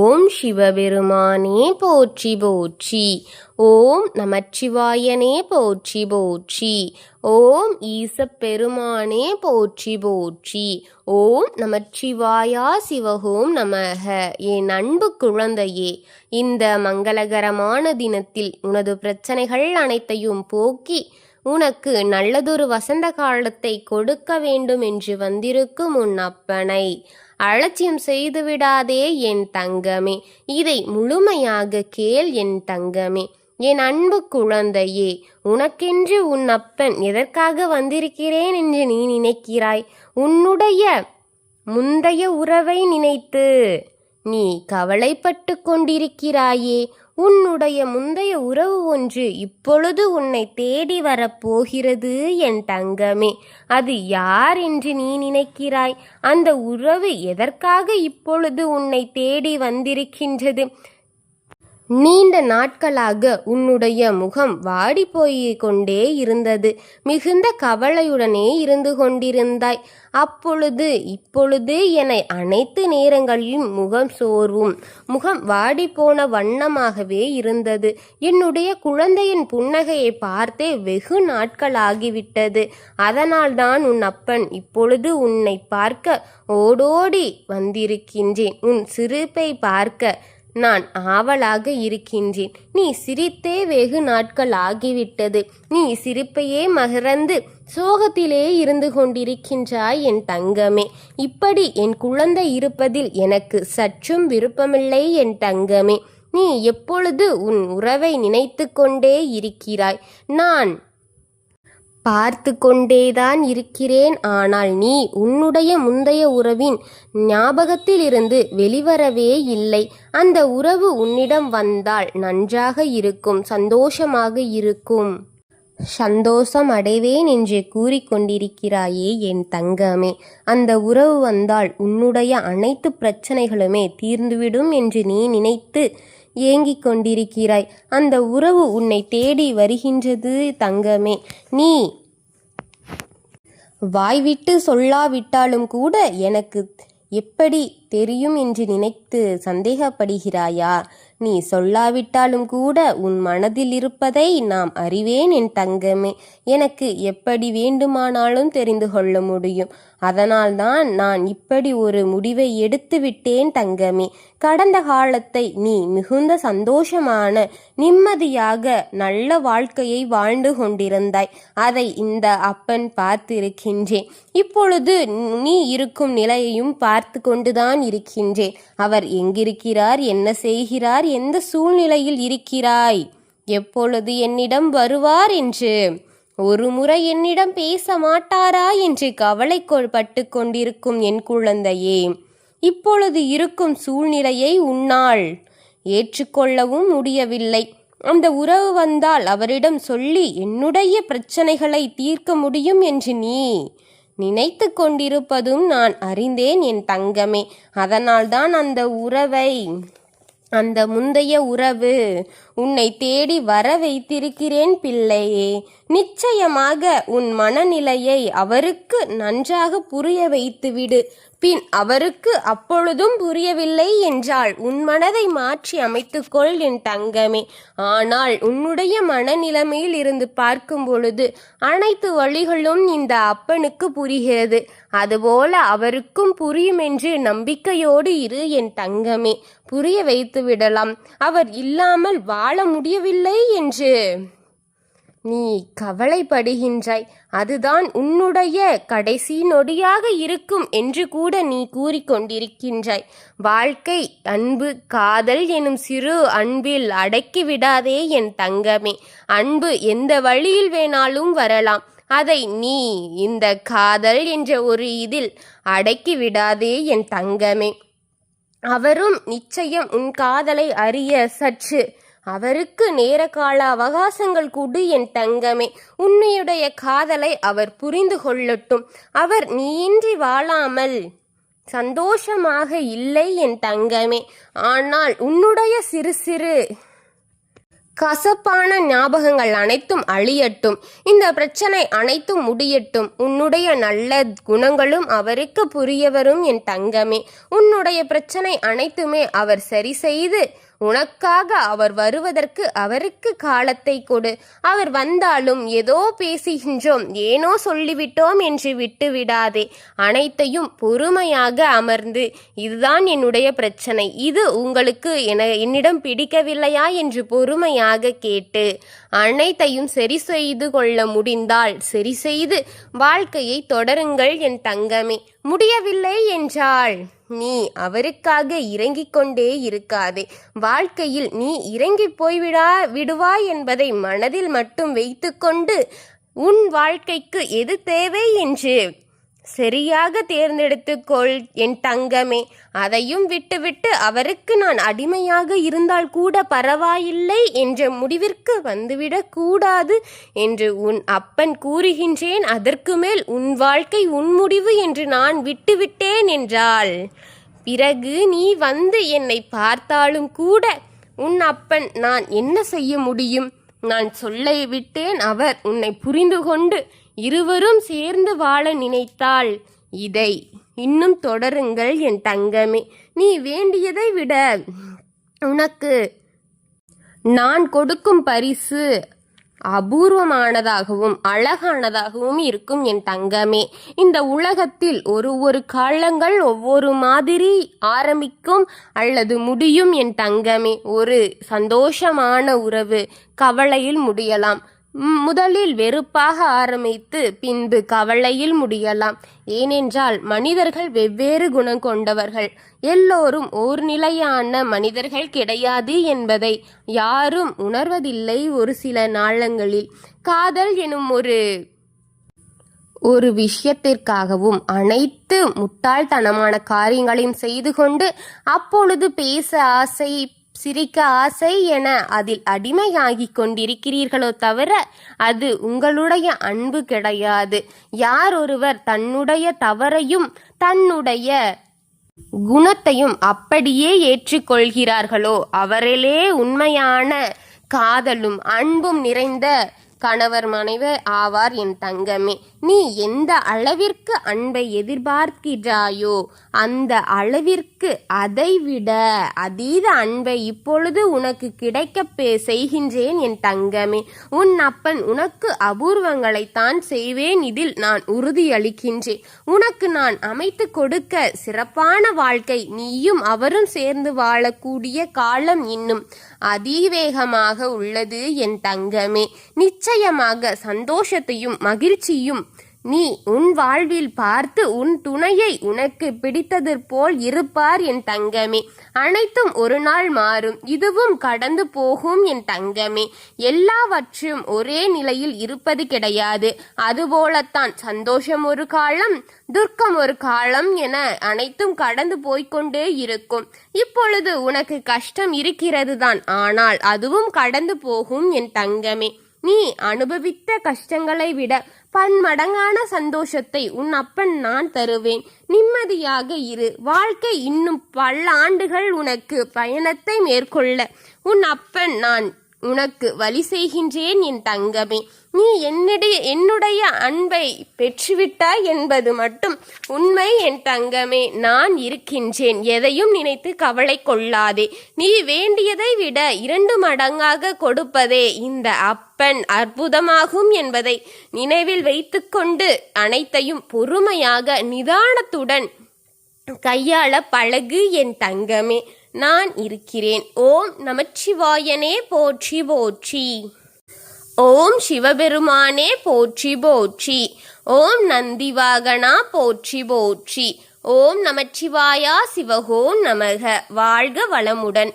ஓம் சிவபெருமானே போற்றி போற்றி. ஓம் நமச்சிவாயனே போற்றி போற்றி. ஓம் ஈசப்பெருமானே போற்றி போற்றி. ஓம் நமச்சிவாயா சிவஹோம் நமக. என் அன்பு குழந்தையே, இந்த மங்களகரமான தினத்தில் உனது பிரச்சனைகள் அனைத்தையும் போக்கி உனக்கு நல்லதொரு வசந்த காலத்தை கொடுக்க வேண்டும் என்று வந்திருக்கும் உன் அப்பனை அலட்சியம் செய்துவிடாதே என் தங்கமே. இதை முழுமையாக கேள் என் தங்கமே. என் அன்பு குழந்தையே, உனக்கென்று உன் அப்பன் எதற்காக வந்திருக்கிறேன் என்று நீ நினைக்கிறாய்? உன்னுடைய முந்தைய உறவை நினைத்து நீ கவலைப்பட்டு கொண்டிருக்கிறாயே. உன்னுடைய முந்தைய உறவு ஒன்று இப்பொழுது உன்னை தேடி வரப்போகிறது என் தங்கமே. அது யார் என்று நீ நினைக்கிறாய்? அந்த உறவு எதற்காக இப்பொழுது உன்னை தேடி வந்திருக்கின்றது? நீண்ட நாட்களாக உன்னுடைய முகம் வாடி போய் கொண்டே இருந்தது. மிகுந்த கவலையுடனே இருந்து கொண்டிருந்தாய். இப்பொழுது என அனைத்து நேரங்களிலும் முகம் சோர்வும் முகம் வாடி போன வண்ணமாகவே இருந்தது. என்னுடைய குழந்தையின் புன்னகையை பார்த்தே வெகு நாட்களாகிவிட்டது. அதனால்தான் உன் அப்பன் இப்பொழுது உன்னை பார்க்க ஓடோடி வந்திருக்கின்றேன். உன் சிரிப்பை பார்க்க நான் ஆவலாக இருக்கின்றேன். நீ சிரித்தே வெகு நாட்கள் ஆகிவிட்டது. நீ சிரிப்பையே மறந்து சோகத்திலே இருந்து கொண்டிருக்கின்றாய் என் தங்கமே. இப்படி என் குழந்தை இருப்பதில் எனக்கு சற்றும் விருப்பமில்லை என் தங்கமே. நீ எப்பொழுது உன் உறவை நினைத்து கொண்டே இருக்கிறாய். நான் பார்த்து கொண்டேதான் இருக்கிறேன். ஆனால் நீ உன்னுடைய முந்தைய உறவின் ஞாபகத்திலிருந்து வெளிவரவே இல்லை. அந்த உறவு உன்னிடம் வந்தால் நன்றாக இருக்கும், சந்தோஷமாக இருக்கும். சந்தோஷம் அடைவேன் என்று கூறிக்கொண்டிருக்கிறாயே என் தங்கமே. அந்த உறவு வந்தால் உன்னுடைய அனைத்து பிரச்சனைகளுமே தீர்ந்துவிடும் என்று நீ நினைத்து ஏங்கிக் கொண்டிருக்கிறாய். அந்த உறவு உன்னை தேடி வருகின்றது தங்கமே. நீ வாய்விட்டு சொல்லாவிட்டாலும் கூட எனக்கு எப்படி தெரியும் என்று நினைத்து சந்தேகப்படுகிறாயா? நீ சொல்லாவிட்டாலும் கூட உன் மனதில் இருப்பதை நாம் அறிவேன் என் தங்கமே. எனக்கு எப்படி வேண்டுமானாலும் தெரிந்து கொள்ள முடியும். அதனால்தான் நான் இப்படி ஒரு முடிவை எடுத்து விட்டேன் தங்கமே. கடந்த காலத்தை நீ மிகுந்த சந்தோஷமான நிம்மதியாக நல்ல வாழ்க்கையை வாழ்ந்து கொண்டிருந்தாய். அதை இந்த அப்பன் பார்த்திருக்கின்றேன். இப்பொழுது நீ இருக்கும் நிலையையும் பார்த்து கொண்டுதான் இருக்கின்றேன். அவர் எங்கிருக்கிறார், என்ன செய்கிறார், எந்த சூழ்நிலையில் இருக்கிறாய், எப்பொழுது என்னிடம் வருவார் என்று, ஒரு முறை என்னிடம் பேச மாட்டாரா என்று கவலைப்பட்டு கொண்டிருக்கும் என் குழந்தையே, இப்பொழுது இருக்கும் சூழ்நிலையை உன்னால் ஏற்றுக்கொள்ளவும் முடியவில்லை. அந்த உறவு வந்தால் அவரிடம் சொல்லி என்னுடைய பிரச்சனைகளை தீர்க்க முடியும் என்று நீ நினைத்து கொண்டிருப்பதும் நான் அறிந்தேன் என் தங்கமே. அதனால்தான் அந்த முந்தைய உறவு உன்னை தேடி வர வைத்திருக்கிறேன் பிள்ளையே. நிச்சயமாக உன் மனநிலையை அவருக்கு நன்றாக புரிய வைத்துவிடு. பின் அவருக்கு அப்பொழுதும் புரியவில்லை என்றால் உன் மனதை மாற்றி அமைத்துக்கொள் என் தங்கமே. ஆனால் உன்னுடைய மனநிலைமையில் இருந்து பார்க்கும் பொழுது அனைத்து வழிகளும் இந்த அப்பனுக்கு புரிகிறது. அதுபோல அவருக்கும் புரியும் என்று நம்பிக்கையோடு இரு என் தங்கமே. புரிய வைத்து விடலாம். அவர் இல்லாமல் வாழ முடியவில்லை என்று நீ கவலைப்படுகின்றாய். அதுதான் உன்னுடைய கடைசி நொடியாக இருக்கும் என்று கூட நீ கூறிக்கொண்டிருக்கின்றாய். வாழ்க்கை அன்பு காதல் எனும் சிறு அன்பில் அடக்கிவிடாதே என் தங்கமே. அன்பு எந்த வழியில் வேணாலும் வரலாம். அதை நீ இந்த காதல் என்ற ஒரு இதில் அடக்கிவிடாதே என் தங்கமே. அவரும் நிச்சயம் உன் காதலை அறிய சற்று அவருக்கு நேர கால அவகாசங்கள் கொடு என் தங்கமே. உன்னுடைய காதலை அவர் புரிந்து கொள்ளட்டும். அவர் நீயின்றி வாழாமல் சந்தோஷமாக இல்லை என் தங்கமே. ஆனால் உன்னுடைய சிறு சிறு கசப்பான ஞாபகங்கள் அனைத்தும் அழியட்டும். இந்த பிரச்சனை அனைத்தும் முடியட்டும். உன்னுடைய நல்ல குணங்களும் அவருக்கு புரிய வரும் என் தங்கமே. உன்னுடைய பிரச்சனை அனைத்துமே அவர் சரி செய்து உனக்காக அவர் வருவதற்கு அவருக்கு காலத்தை கொடு. அவர் வந்தாலும் ஏதோ பேசுகின்றோம், ஏனோ சொல்லிவிட்டோம் என்று விட்டு விடாதே. அனைத்தையும் பொறுமையாக அமர்ந்து, இதுதான் என்னுடைய பிரச்சனை, இது உங்களுக்கு என்னிடம் பிடிக்கவில்லையா என்று பொறுமையாக கேட்டு அனைத்தையும் சரி செய்து கொள்ள முடிந்தால் சரி செய்து வாழ்க்கையை தொடருங்கள் என் தங்கமே. முடியவில்லை என்றால் நீ அவருக்காக இறங்கிக் கொண்டே இருக்காதே. வாழ்க்கையில் நீ இறங்கி விடுவாய் என்பதை மனதில் மட்டும் வைத்துக்கொண்டு உன் வாழ்க்கைக்கு எது தேவை என்று சரியாக தேர்ந்தெடுத்துக்கொள் என் தங்கமே. அதையும் விட்டுவிட்டு அவருக்கு நான் அடிமையாக இருந்தால் கூட பரவாயில்லை என்ற முடிவிற்கு வந்துவிடக் கூடாது என்று உன் அப்பன் கூறுகின்றேன். அதற்கு மேல் உன் வாழ்க்கை உன் முடிவு என்று நான் விட்டுவிட்டேன் என்றால் பிறகு நீ வந்து என்னை பார்த்தாலும் கூட உன் அப்பன் நான் என்ன செய்ய முடியும்? நான் சொல்ல விட்டேன். அவர் உன்னை புரிந்து கொண்டு இருவரும் சேர்ந்து வாழ நினைத்தால் இதை இன்னும் தொடருங்கள் என் தங்கமே. நீ வேண்டியதை விட உனக்கு நான் கொடுக்கும் பரிசு அபூர்வமானதாகவும் அழகானதாகவும் இருக்கும் என் தங்கமே. இந்த உலகத்தில் ஒரு காலங்கள் ஒவ்வொரு மாதிரி ஆரம்பிக்கும் அல்லது முடியும் என் தங்கமே. ஒரு சந்தோஷமான உறவு கவலையில் முடியலாம். முதலில் வெறுப்பாக ஆரம்பித்து பின்பு கவலையில் முடியலாம். ஏனென்றால் மனிதர்கள் வெவ்வேறு குணம் கொண்டவர்கள். எல்லோரும் ஓர் நிலையான மனிதர்கள் கிடையாது என்பதை யாரும் உணர்வதில்லை. ஒரு சில நாளங்களில் காதல் எனும் ஒரு விஷயத்திற்காகவும் அனைத்து முட்டாள்தனமான காரியங்களையும் செய்து கொண்டு அப்பொழுது பேச ஆசை, சிரிக்க ஆசை என அதில் அடிமையாகிக் கொண்டிருக்கிறீர்களோ தவிர அது உங்களுடைய அன்பு கிடையாது. யார் ஒருவர் தன்னுடைய தவறையும் தன்னுடைய குணத்தையும் அப்படியே ஏற்றுக்கொள்கிறார்களோ அவரிலே உண்மையான காதலும் அன்பும் நிறைந்த கணவர் மனைவர் ஆவார் என் தங்கமே. நீ எந்த அளவிற்கு அன்பை எதிர்பார்க்கிறாயோ அந்த அளவிற்கு அதைவிட அதீத அன்பை இப்பொழுது உனக்கு கிடைக்க செய்கின்றேன் என் தங்கமே. உன் அப்பன் உனக்கு அபூர்வங்களைத்தான் செய்வேன், இதில் நான் உறுதியளிக்கின்றேன். உனக்கு நான் அமைத்து கொடுக்க சிறப்பான வாழ்க்கை, நீயும் அவரும் சேர்ந்து வாழக்கூடிய காலம் இன்னும் அதிவேகமாக உள்ளது என் தங்கமே. நிச்சயமாக சந்தோஷத்தையும் மகிழ்ச்சியும் நீ உன் வாழ்வில் பார்த்து உன் துணையை உனக்கு பிடித்தது போல் இருப்பார் என் தங்கமே. அனைத்தும் ஒரு நாள் மாறும், இதுவும் கடந்து போகும் என் தங்கமே. எல்லாவற்றும் ஒரே நிலையில் இருப்பது கிடையாது. அதுபோலத்தான் சந்தோஷம் ஒரு காலம், துர்க்கம் ஒரு காலம் என அனைத்தும் கடந்து போய்கொண்டே இருக்கும். இப்பொழுது உனக்கு கஷ்டம் இருக்கிறது தான், ஆனால் அதுவும் கடந்து போகும் என் தங்கமே. நீ அனுபவித்த கஷ்டங்களை விட பன்மடங்கான சந்தோஷத்தை உன் அப்பன் நான் தருவேன். நிம்மதியாக இரு. வாழ்க்கை இன்னும் பல ஆண்டுகள் உனக்கு பயணத்தை மேற்கொள்ள உன் அப்பன் நான் உனக்கு வழி செய்கின்றேன் என் தங்கமே. நீ என்னுடைய அன்பை பெற்றுவிட்டாய் என்பது மட்டும் உண்மை என் தங்கமே. நான் இருக்கின்றேன், எதையும் நினைத்து கவலை கொள்ளாதே. நீ வேண்டியதை விட 2 மடங்காக கொடுப்பதே இந்த அப்பன் அற்புதமாகும் என்பதை நினைவில் வைத்துக்கொண்டு அனைத்தையும் பொறுமையாக நிதானத்துடன் கையாள பழகு என் தங்கமே. நான் இருக்கிறேன். ஓம் நமச்சிவாயனே போற்றி போற்றி. ஓம் சிவபெருமானே போற்றி போற்றி. ஓம் நந்திவாகனா போற்றி போற்றி. ஓம் நமச்சிவாயா சிவகோ நமக. வாழ்க வளமுடன்.